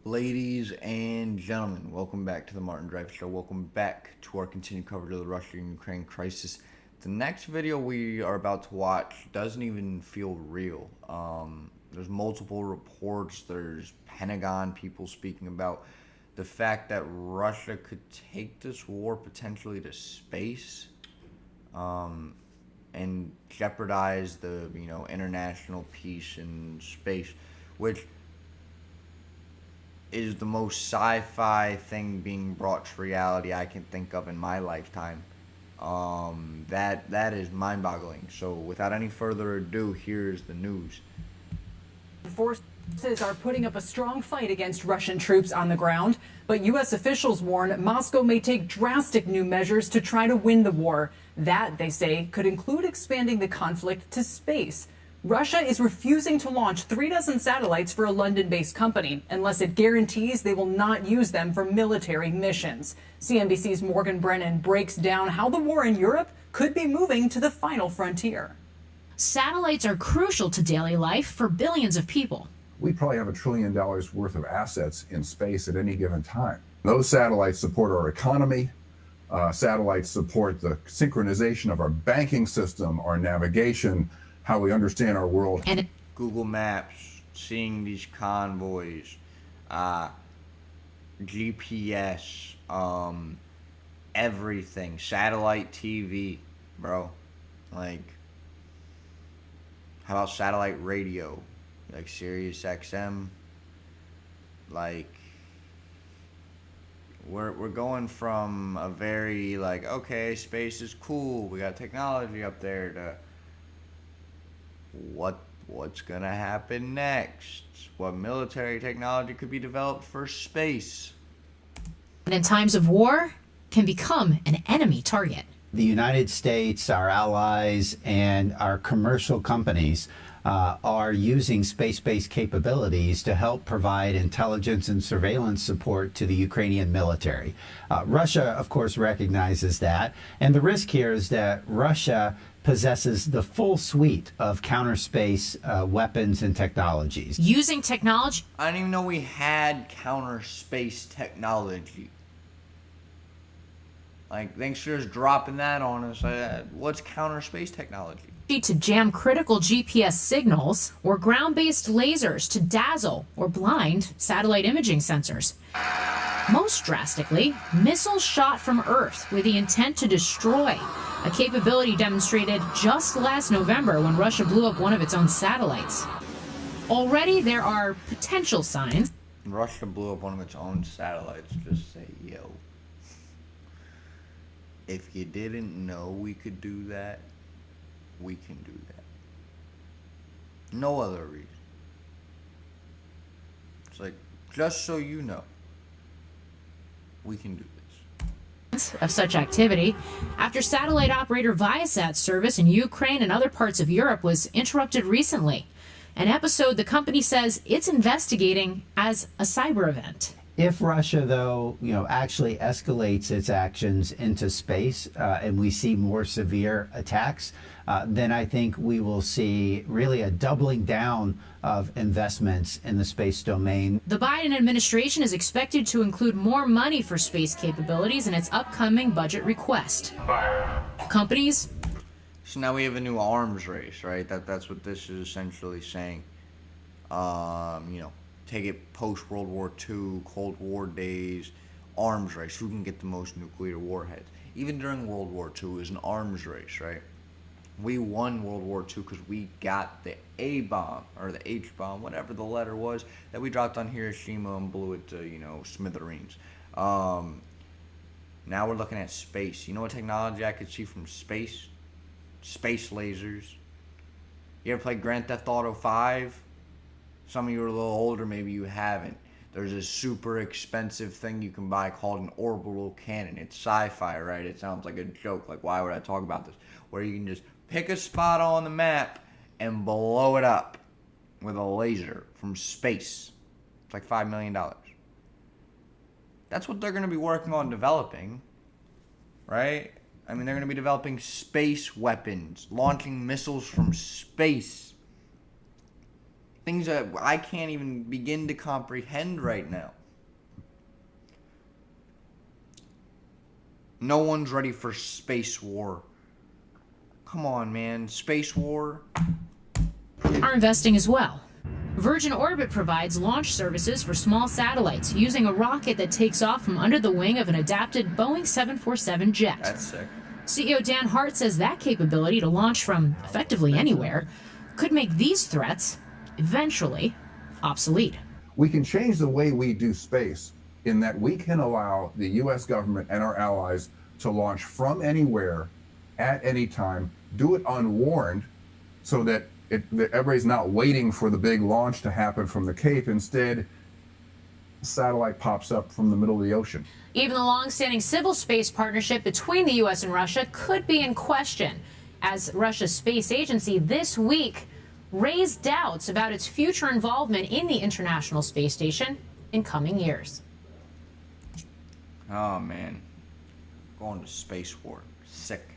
Ladies and gentlemen, welcome back to the Martin Drive Show. Welcome back to our continued coverage of the Russia and Ukraine crisis. The next video we are about to watch doesn't even feel real. There's multiple reports. There's Pentagon people speaking about the fact that Russia could take this war potentially to space, and jeopardize the international peace in space, which is the most sci-fi thing being brought to reality I can think of in my lifetime. That is mind-boggling. So without any further ado, here's the news. Forces are putting up a strong fight against Russian troops on the ground, but U.S. officials warn Moscow may take drastic new measures to try to win the war. That, they say, could include expanding the conflict to space. Russia is refusing to launch 36 satellites for a London-based company unless it guarantees they will not use them for military missions. CNBC's Morgan Brennan breaks down how the war in Europe could be moving to the final frontier. Satellites are crucial to daily life for billions of people. We probably have $1 trillion worth of assets in space at any given time. Those satellites support our economy. Satellites support the synchronization of our banking system, our navigation, how we understand our world. And Google Maps, seeing these convoys, GPS, everything, satellite TV, bro. Like, how about satellite radio, like Sirius XM? Like, we're going from a very like, okay, space is cool, we got technology up there, to what's gonna happen next? What military technology could be developed for space? And in times of war, can become an enemy target. The United States, our allies, and our commercial companies are using space-based capabilities to help provide intelligence and surveillance support to the Ukrainian military. Russia, of course, recognizes that, and the risk here is that Russia possesses the full suite of counter-space weapons and technologies. Using technology. I didn't even know we had counter space technology. Like, thanks for just dropping that on us. What's counter space technology? To jam critical GPS signals, or ground-based lasers to dazzle or blind satellite imaging sensors. Most drastically, missiles shot from Earth with the intent to destroy, a capability demonstrated just last November when Russia blew up one of its own satellites. Already there are potential signs. Russia blew up one of its own satellites. Just say, yo. If you didn't know we could do that, we can do that. No other reason. It's like, just so you know, we can do this. Of such activity after satellite operator Viasat's service in Ukraine and other parts of Europe was interrupted recently. An episode the company says it's investigating as a cyber event. If Russia, though, actually escalates its actions into space and we see more severe attacks, then I think we will see really a doubling down of investments in the space domain. The Biden administration is expected to include more money for space capabilities in its upcoming budget request. Companies. So now we have a new arms race, right? That's what this is essentially saying. Take it post-World War II, Cold War days, arms race. Who can get the most nuclear warheads? Even during World War II, it was an arms race, right? We won World War II because we got the A-bomb, or the H-bomb, whatever the letter was, that we dropped on Hiroshima and blew it to, smithereens. Now we're looking at space. You know what technology I could see from space? Space lasers. You ever played Grand Theft Auto 5? Some of you are a little older, maybe you haven't. There's a super expensive thing you can buy called an orbital cannon. It's sci-fi, right? It sounds like a joke. Like, why would I talk about this? Where you can just pick a spot on the map and blow it up with a laser from space. It's like $5 million. That's what they're going to be working on developing, right? I mean, they're going to be developing space weapons, launching missiles from space. Things that I can't even begin to comprehend right now. No one's ready for space war. Come on, man. Space war? Are investing as well. Virgin Orbit provides launch services for small satellites using a rocket that takes off from under the wing of an adapted Boeing 747 jet. That's sick. CEO Dan Hart says that capability to launch from effectively anywhere could make these threats eventually obsolete. We can change the way we do space in that we can allow the U.S. government and our allies to launch from anywhere at any time, do it unwarned so that everybody's not waiting for the big launch to happen from the Cape. Instead, a satellite pops up from the middle of the ocean. Even the long-standing civil space partnership between the U.S. and Russia could be in question, as Russia's space agency this week raised doubts about its future involvement in the International Space Station in coming years. Oh, man. Going to space war. Sick.